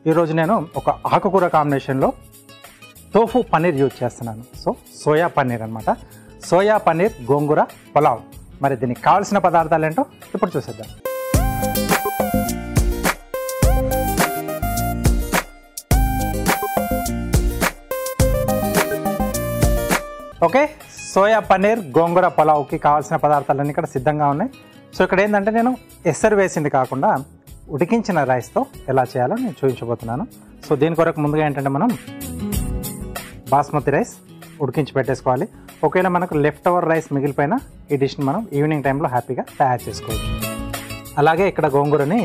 ఈరోజు నేను ఒక ఆకుకూర కాంబినేషన్లో టోఫు పన్నీర్ యూజ్ చేస్తున్నాను. సో సోయా పన్నీర్ అనమాట. సోయా పన్నీర్ గోంగూర పులావ్. మరి దీనికి కావాల్సిన పదార్థాలు ఏంటో ఇప్పుడు చూసేద్దాం. ఓకే, సోయా పన్నీర్ గోంగూర పులావ్కి కావాల్సిన పదార్థాలన్నీ ఇక్కడ సిద్ధంగా ఉన్నాయి. సో ఇక్కడ ఏంటంటే నేను ఎసరు వేసింది కాకుండా ఉడికించిన రైస్తో ఎలా చేయాలో నేను చూపించబోతున్నాను. సో దీని కొరకు ముందుగా ఏంటంటే మనం బాస్మతి రైస్ ఉడికించి పెట్టేసుకోవాలి. ఒకవేళ మనకు లెఫ్ట్ ఓవర్ రైస్ మిగిలిపోయినా ఈ డిష్ని మనం ఈవినింగ్ టైంలో హ్యాపీగా తయారు చేసుకోవచ్చు. అలాగే ఇక్కడ గోంగూరని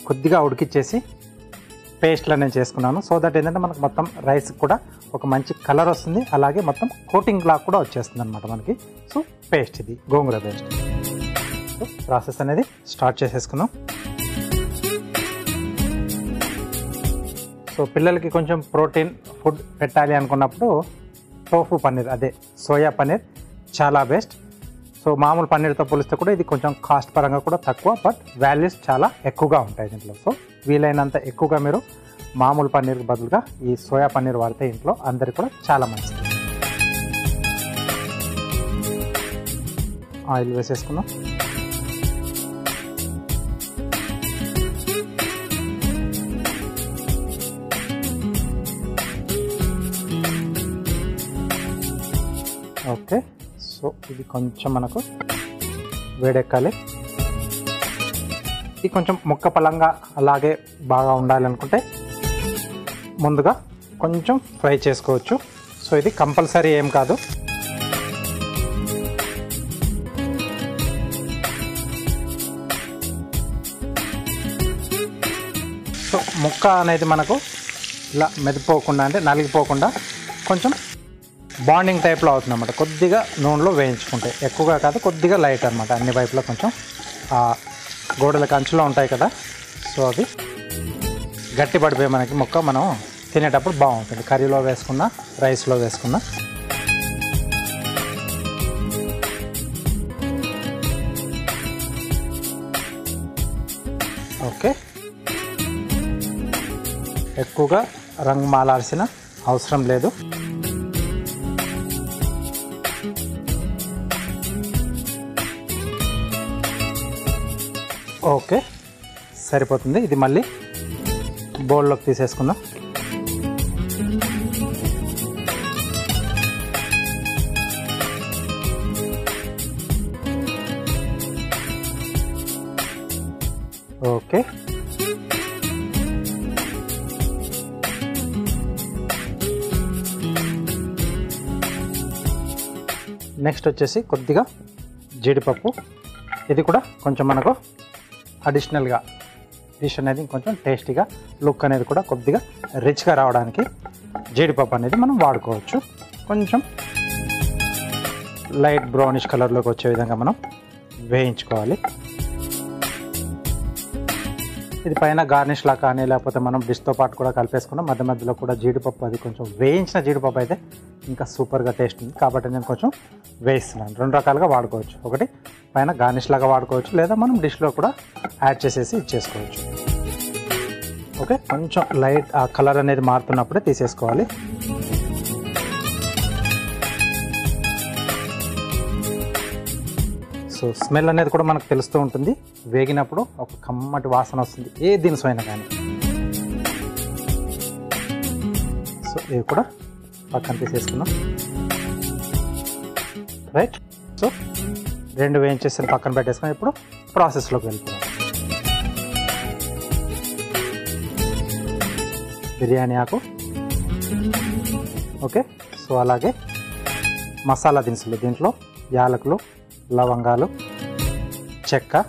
కొద్దిగా ఉడికిచ్చేసి పేస్ట్లా నేను చేసుకున్నాను. సో దట్ ఏంటంటే మనకు మొత్తం రైస్ కూడా ఒక మంచి కలర్ వస్తుంది, అలాగే మొత్తం కోటింగ్ లాగా కూడా వచ్చేస్తుంది అనమాట మనకి. సో పేస్ట్ ఇది గోంగూర పేస్ట్. సో ప్రాసెస్ అనేది స్టార్ట్ చేసేసుకుందాం. సో పిల్లలకి కొంచెం ప్రోటీన్ ఫుడ్ పెట్టాలి అనుకున్నప్పుడు టోఫు పన్నీర్, అదే సోయా పన్నీర్ చాలా బెస్ట్. సో మామూలు పన్నీర్తో పోలిస్తే కూడా ఇది కొంచెం కాస్ట్ పరంగా కూడా తక్కువ, బట్ వాల్యూస్ చాలా ఎక్కువగా ఉంటాయి దీంట్లో. సో వీలైనంత ఎక్కువగా మీరు మామూలు పన్నీర్కి బదులుగా ఈ సోయా పన్నీర్ వాడితే ఇంట్లో అందరికి కూడా చాలా మంచిది. ఆయిల్ వేసేసుకుందాం. ఓకే, సో ఇది కొంచెం మనకు వేడెక్కాలి. ఇది కొంచెం ముక్క పలంగా అలాగే బాగా ఉండాలి అనుకుంటే ముందుగా కొంచెం ఫ్రై చేసుకోవచ్చు. సో ఇది కంపల్సరీ ఏం కాదు. సో ముక్క అనేది మనకు ఇలా మెదిపోకుండా అంటే నలిగిపోకుండా కొంచెం బాండింగ్ టైప్లో అవుతుంది అన్నమాట. కొద్దిగా నూనెలో వేయించుకుంటే, ఎక్కువగా కాదు, కొద్దిగా లైట్ అనమాట. అన్ని వైపులో కొంచెం గోడలకు అంచులో ఉంటాయి కదా, సో అవి గట్టి పడిపోయి మనకి ముక్క మనం తినేటప్పుడు బాగుంటుంది. కర్రీలో వేసుకున్నా, రైస్లో వేసుకున్నా. ఓకే, ఎక్కువగా రంగు మాలాల్సిన అవసరం లేదు. ఓకే, సరిపోతుంది. ఇది మళ్ళీ బౌల్లోకి తీసేసుకుందాం. ఓకే, నెక్స్ట్ వచ్చేసి కొద్దిగా జీడిపప్పు. ఇది కూడా కొంచెం మనకు అడిషనల్గా డిష్ అనేది కొంచెం టేస్టీగా, లుక్ అనేది కూడా కొద్దిగా రిచ్గా రావడానికి జీడిపప్పు అనేది మనం వాడుకోవచ్చు. కొంచెం లైట్ బ్రౌనిష్ కలర్లోకి వచ్చే విధంగా మనం వేయించుకోవాలి. ఇది పైన గార్నిష్లా కానీ లేకపోతే మనం డిష్తో పాటు కూడా కలిపేసుకున్నాం. మధ్య మధ్యలో కూడా జీడిపప్పు, అది కొంచెం వేయించిన జీడిపప్పు అయితే ఇంకా సూపర్గా టేస్ట్ ఉంది కాబట్టి నేను కొంచెం వేయిస్తున్నాను. రెండు రకాలుగా వాడుకోవచ్చు. ఒకటి పైన గార్నిష్ లాగా వాడుకోవచ్చు, లేదా మనం డిష్లో కూడా యాడ్ చేసేసి ఇచ్చేసుకోవచ్చు. ఓకే, కొంచెం లైట్ ఆ కలర్ అనేది మారుతున్నప్పుడే తీసేసుకోవాలి. సో స్మెల్ అనేది కూడా మనకు తెలుస్తూ ఉంటుంది. వేగినప్పుడు ఒక కమ్మటి వాసన వస్తుంది ఏ దినుసు అయినా కానీ. సో ఇవి కూడా పక్కన తీసేసుకుందాం. రైట్, సో రెండు వేయించేసి పక్కన పెట్టేసుకుని ఇప్పుడు ప్రాసెస్లోకి వెళ్ళిపోదాం. బిర్యానీ ఆకు. ఓకే, సో అలాగే మసాలా దినుసులు, దీంట్లో యాలకులు, లవంగాలు, చెక్క,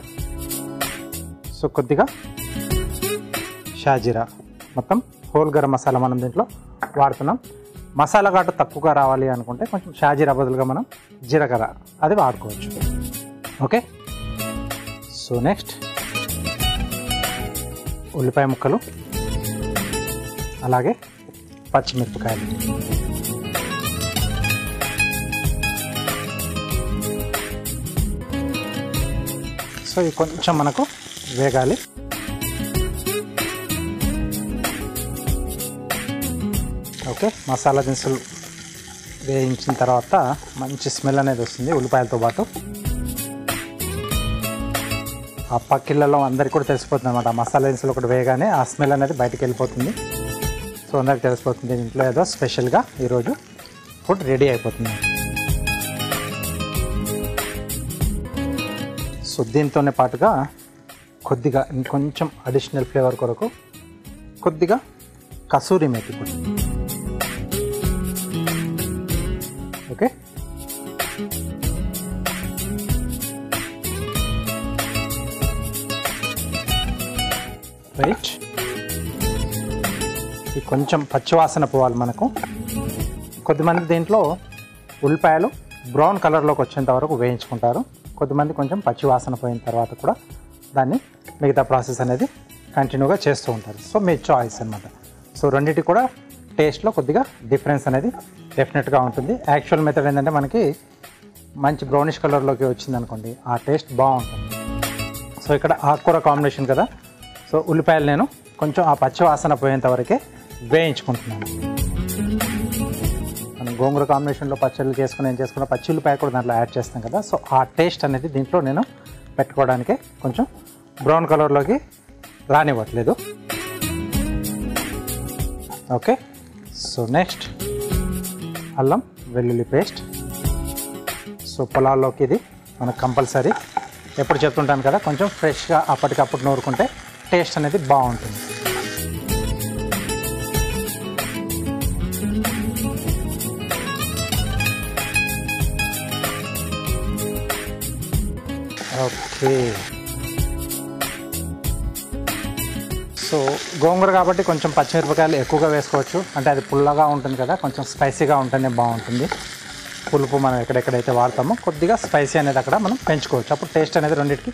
సో కొద్దిగా షాజీరా, మొత్తం హోల్ గరం మసాలా మనం దీంట్లో వాడుతున్నాం. మసాలా ఘాటు తక్కువగా రావాలి అనుకుంటే కొంచెం షాజీరా బదులుగా మనం జీలకర్ర అది వాడుకోవచ్చు. ఓకే, సో నెక్స్ట్ ఉల్లిపాయ ముక్కలు, అలాగే పచ్చిమిరపకాయలు. సో ఇవి కొంచెం మనకు వేగాలి. ఓకే, మసాలా దినుసులు వేయించిన తర్వాత మంచి స్మెల్ అనేది వస్తుంది ఉల్లిపాయలతో పాటు. ఆ పక్కిళ్ళలో అందరికీ కూడా తెలిసిపోతుంది అనమాట. మసాలా దినుసులు ఒకటి వేయగానే ఆ స్మెల్ అనేది బయటికి వెళ్ళిపోతుంది. సో అందరికి తెలిసిపోతుంది ఇంట్లో ఏదో స్పెషల్గా ఈరోజు ఫుడ్ రెడీ అయిపోతుంది. సో దీంతోనే పాటుగా కొద్దిగా ఇంకొంచెం అడిషనల్ ఫ్లేవర్ కొరకు కొద్దిగా కసూరి మేతి కూడా. Okay, right. ఇది కొంచెం పచ్చివాసన పోవాలి మనకు. కొద్దిమంది దీంట్లో ఉల్లిపాయలు బ్రౌన్ కలర్లోకి వచ్చేంత వరకు వేయించుకుంటారు. కొద్దిమంది కొంచెం పచ్చివాసన పోయిన తర్వాత కూడా దాన్ని మిగతా ప్రాసెస్ అనేది కంటిన్యూగా చేస్తూ ఉంటారు. సో మీ చాయిస్ అనమాట. సో రెండింటి కూడా టేస్ట్లో కొద్దిగా డిఫరెన్స్ అనేది డెఫినెట్గా ఉంటుంది. యాక్చువల్ మెథడ్ ఏంటంటే మనకి మంచి బ్రౌనిష్ కలర్లోకి వచ్చింది అనుకోండి, ఆ టేస్ట్ బాగుంటుంది. సో ఇక్కడ ఆకుకూర కాంబినేషన్ కదా, సో ఉల్లిపాయలు నేను కొంచెం ఆ పచ్చి వాసన పోయేంత వరకే వేయించుకుంటున్నాను. మనం గోంగూర కాంబినేషన్లో పచ్చళ్ళు చేసుకుని ఏం చేసుకున్న పచ్చి ఉల్లిపాయ కూడా దాంట్లో యాడ్ చేస్తాం కదా, సో ఆ టేస్ట్ అనేది దీంట్లో నేను పెట్టుకోవడానికి కొంచెం బ్రౌన్ కలర్లోకి రానివ్వట్లేదు. ఓకే, సో నెక్స్ట్ అల్లం వెల్లుల్లి పేస్ట్. సో పొలాల్లోకి ఇది మనకు కంపల్సరీ, ఎప్పుడు చెప్తుంటాను కదా, కొంచెం ఫ్రెష్గా అప్పటికప్పుడు నూరుకుంటే టేస్ట్ అనేది బాగుంటుంది. ఓకే, సో గోంగూర కాబట్టి కొంచెం పచ్చిమిరపకాయలు ఎక్కువగా వేసుకోవచ్చు. అంటే అది పుల్లగా ఉంటుంది కదా, కొంచెం స్పైసీగా ఉంటేనే బాగుంటుంది. పులుపు మనం ఎక్కడెక్కడైతే వాడతామో కొద్దిగా స్పైసీ అనేది అక్కడ మనం పెంచుకోవచ్చు. అప్పుడు టేస్ట్ అనేది రెండింటికి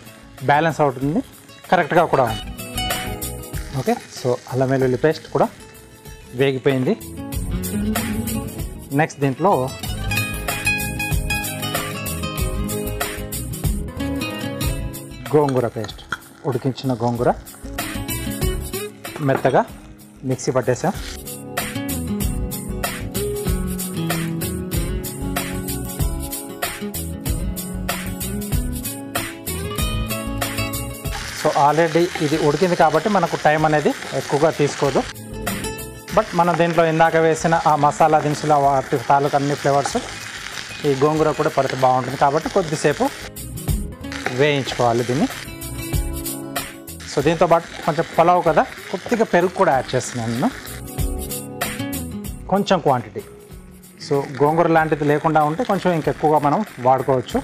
బ్యాలెన్స్ అవుతుంది, కరెక్ట్గా కూడా ఉంది. ఓకే, సో అల్లం వెల్లుల్లి పేస్ట్ కూడా వేగిపోయింది. నెక్స్ట్ దీంట్లో గోంగూర పేస్ట్, ఉడికించిన గోంగూర మెత్తగా మిక్సీ పట్టేసాం. సో ఆల్రెడీ ఇది ఉడికింది కాబట్టి మనకు టైం అనేది ఎక్కువగా తీసుకోదు. బట్ మనం దీంట్లో ఇందాక వేసిన ఆ మసాలా దినుసులు వాటి తాలూకు అన్ని ఫ్లేవర్స్ ఈ గోంగూర కూడా పడితే బాగుంటుంది కాబట్టి కొద్దిసేపు వేయించుకోవాలి దీన్ని. సో దీంతో పాటు కొంచెం పలావ్ కదా, కొద్దిగా పెరుగు కూడా యాడ్ చేస్తున్నాను నేను, కొంచెం క్వాంటిటీ. సో గోంగూర లాంటిది లేకుండా ఉంటే కొంచెం ఇంకెక్కువగా మనం వాడుకోవచ్చు.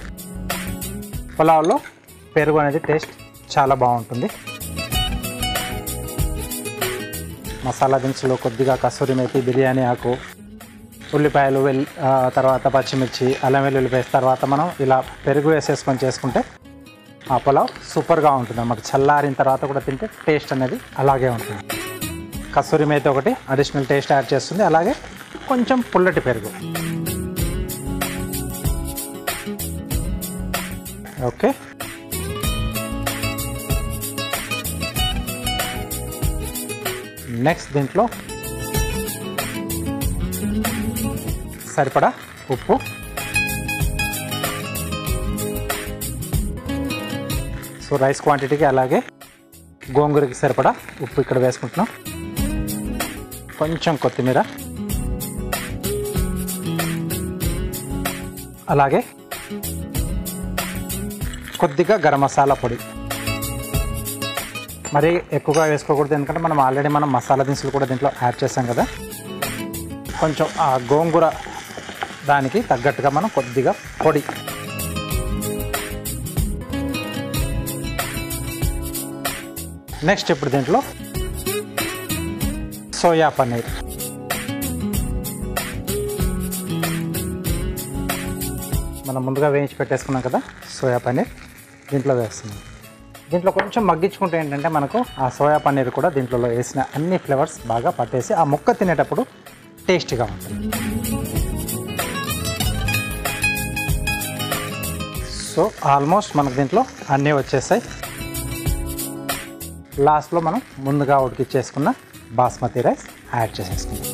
పలావ్లో పెరుగు అనేది టేస్ట్ చాలా బాగుంటుంది. మసాలా దినుసులో కొద్దిగా కసూరి మేతి, బిర్యానీ ఆకు, ఉల్లిపాయలు, తర్వాత పచ్చిమిర్చి, అల్లం వెల్లుల్లి పేస్ట్, తర్వాత మనం ఇలా పెరుగు వేసేసుకొని చేసుకుంటే ఆ పులావ్ సూపర్గా ఉంటుంది అన్నమాట. చల్లారిన తర్వాత కూడా తింటే టేస్ట్ అనేది అలాగే ఉంటుంది. కసూరి మేతి ఒకటి అడిషనల్ టేస్ట్ యాడ్ చేస్తుంది, అలాగే కొంచెం పుల్లటి పెరుగు. ఓకే, నెక్స్ట్ దీంట్లో సరిపడా ఉప్పు, సో రైస్ క్వాంటిటీకి అలాగే గోంగూరకి సరిపడా ఉప్పు ఇక్కడ వేసుకుంటున్నాం. కొంచెం కొత్తిమీర, అలాగే కొద్దిగా గరం మసాలా పొడి. మరీ ఎక్కువగా వేసుకోకూడదు, ఎందుకంటే మనం ఆల్రెడీ మసాలా దినుసులు కూడా దీంట్లో యాడ్ చేసాం కదా. కొంచెం ఆ గోంగూర దానికి తగ్గట్టుగా మనం కొద్దిగా పొడి. నెక్స్ట్ ఇప్పుడు దీంట్లో సోయా పన్నీర్. మనం ముందుగా వేయించి పెట్టేసుకున్నాం కదా సోయా పన్నీర్, దీంట్లో వేస్తున్నాం. దీంట్లో కొంచెం మగ్గించుకుంటే ఏంటంటే మనకు ఆ సోయా పన్నీర్ కూడా దీంట్లో వేసిన అన్ని ఫ్లేవర్స్ బాగా పట్టేసి ఆ ముక్క తినేటప్పుడు టేస్టీగా ఉంటుంది. సో ఆల్మోస్ట్ మనకు దీంట్లో అన్నీ వచ్చేసాయి. లాస్ట్లో మనం ముందుగా ఉడికిచ్చేసుకున్న బాస్మతి రైస్ యాడ్ చేసేసుకుందాం.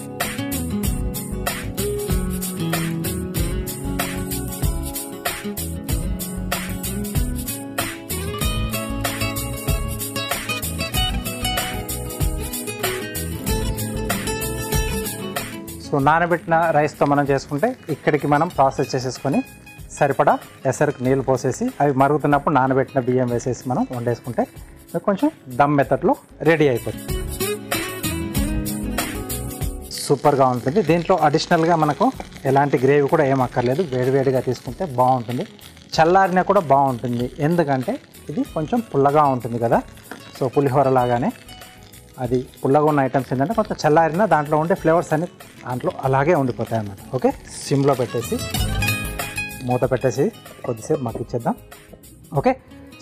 సో నానబెట్టిన రైస్తో మనం చేసుకుంటే ఇక్కడికి మనం ప్రాసెస్ చేసేసుకొని సరిపడా ఎసరికి నీళ్ళు పోసేసి అవి మరుగుతున్నప్పుడు నానబెట్టిన బియ్యం వేసేసి మనం వండేసుకుంటే కొంచెం దమ్ మెథడ్లో రెడీ అయిపోతుంది. సూపర్గా ఉంటుంది. దీంట్లో అడిషనల్గా మనకు ఎలాంటి గ్రేవీ కూడా ఏం అక్కర్లేదు. వేడివేడిగా తీసుకుంటే బాగుంటుంది. చల్లారినా కూడా బాగుంటుంది, ఎందుకంటే ఇది కొంచెం పుల్లగా ఉంటుంది కదా. సో పులిహోర లాగానే అది పుల్లగా ఉన్న ఐటమ్స్ ఏంటంటే కొంచెం చల్లారినా దాంట్లో ఉండే ఫ్లేవర్స్ అన్ని దాంట్లో అలాగే ఉండిపోతాయి అన్నమాట. ఓకే, సిమ్లో పెట్టేసి మూత పెట్టేసి కొద్దిసేపు మగ్గిచ్చేద్దాం. ఓకే,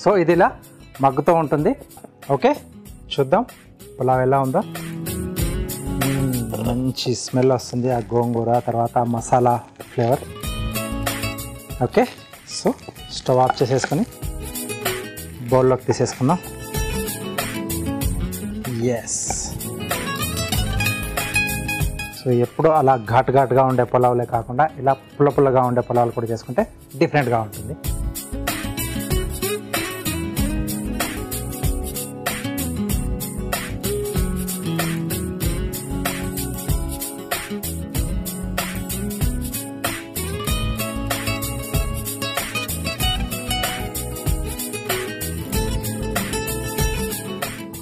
సో ఇది ఇలా మగ్గుతూ ఉంటుంది. ఓకే, చూద్దాం పులావ్ ఎలా ఉందో. మంచి స్మెల్ వస్తుంది, ఆ గోంగూర తర్వాత masala flavour. Okay, so stove off చేసేసుకొని బౌల్లోకి తీసేసుకుందాం. ఎస్, సో ఎప్పుడు అలా ఘాటుగా ఉండే పులావులే కాకుండా ఇలా పుల్లగా ఉండే పులావులు కూడా చేసుకుంటే డిఫరెంట్గా ఉంటుంది.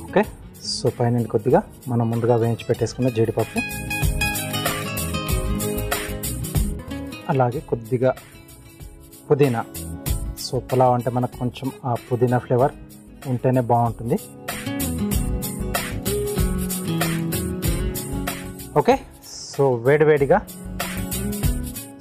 ఓకే, సో పైన కొద్దిగా మనం ముందుగా వేయించి పెట్టేసుకున్న జీడిపప్పు, అలాగే కొద్దిగా పుదీనా. సో పులావ్ అంటే మనకు కొంచెం ఆ పుదీనా ఫ్లేవర్ ఉంటేనే బాగుంటుంది. ఓకే, సో వేడివేడిగా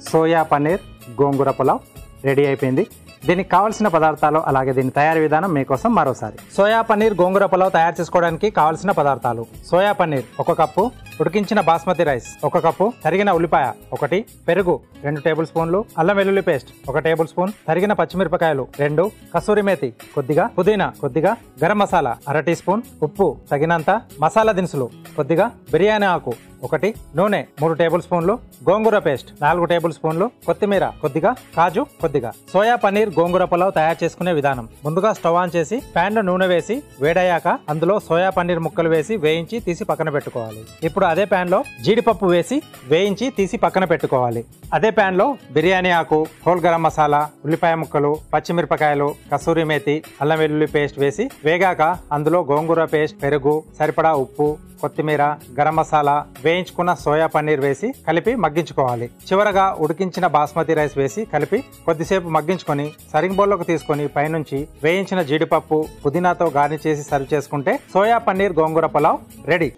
సోయా పన్నీర్ గోంగూర పులావ్ రెడీ అయిపోయింది. దీనికి కావాల్సిన పదార్థాలు అలాగే దీని తయారీ విధానం మీకోసం మరోసారి. సోయా పన్నీర్ గోంగూర పులావ్ తయారు చేసుకోవడానికి కావాల్సిన పదార్థాలు: సోయా పన్నీర్ 1 కప్పు, ఉడికించిన బాస్మతి రైస్ 1 కప్పు, తరిగిన ఉల్లిపాయ 1, పెరుగు 2 టేబుల్ స్పూన్లు, అల్లం వెల్లుల్లి పేస్ట్ 1 టేబుల్ స్పూన్, తరిగిన పచ్చిమిరపకాయలు 2, కసూరి మేతి కొద్దిగా, పుదీనా కొద్దిగా, గరం మసాలా 1/2 టీ స్పూన్, ఉప్పు తగినంత, మసాలా దినుసులు కొద్దిగా, బిర్యానీ ఆకు 1, నూనె 3 టేబుల్ స్పూన్లు, గోంగూర పేస్ట్ 4 టేబుల్ స్పూన్లు, కొత్తిమీర కొద్దిగా, కాజు కొద్దిగా. సోయా పన్నీర్ గోంగూర పులావ్ తయారు చేసుకునే విధానం: ముందుగా స్టవ్ ఆన్ చేసి ప్యాన్ లో నూనె వేసి వేడయ్యాక అందులో సోయా పన్నీర్ ముక్కలు వేసి వేయించి తీసి పక్కన పెట్టుకోవాలి. ఇప్పుడు అదే ప్యాన్ లో జీడిపప్పు వేసి వేయించి తీసి పక్కన పెట్టుకోవాలి. అదే ప్యాన్ లో బిర్యానీ ఆకు, హోల్ గరం మసాలా, ఉల్లిపాయ ముక్కలు, పచ్చిమిరపకాయలు, కసూరి మేతి, అల్లం వెల్లుల్లి పేస్ట్ వేసి వేగాక అందులో గోంగూర పేస్ట్, పెరుగు, సరిపడా ఉప్పు, కొత్తిమీర, గరం మసాలా, వేయించుకున్న సోయా పన్నీర్ వేసి కలిపి మగ్గించుకోవాలి. చివరగా ఉడికించిన బాస్మతి రైస్ వేసి కలిపి కొద్దిసేపు మగ్గించుకొని సర్వింగ్ బౌల్లోకి తీసుకొని పైనుంచి వేయించిన జీడిపప్పు, పుదీనాతో గార్నిష్ చేసి సర్వ్ చేసుకుంటే సోయా పన్నీర్ గోంగూర పులావ్ రెడీ.